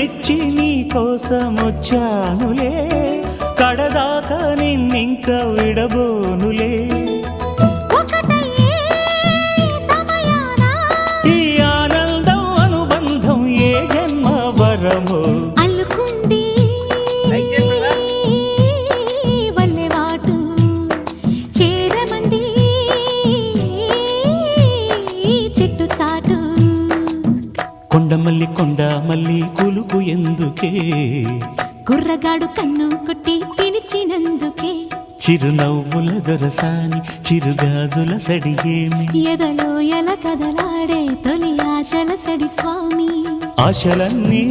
మెచ్చి నీ కోసం వచ్చానులే, కడదాకా నిన్నింక విడబోనులే. ఈ ఆనందం అనుబంధం ఏ జన్మ వరమో అల్లుకుంది వల్లెవాటు చేరమంది చెట్టు చాటు. కొండమల్లి కొండమల్లి కులుకు ఎందుకే, కుర్రగాడు కన్ను కొట్టి పిలిచినందుకే. చిరునవ్వుల దొరసాని చిరుగాజుల సడిగేమి, ఎదలో ఎల కదలాడే తొలి ఆశల సడి స్వామి. ఆశలన్నీ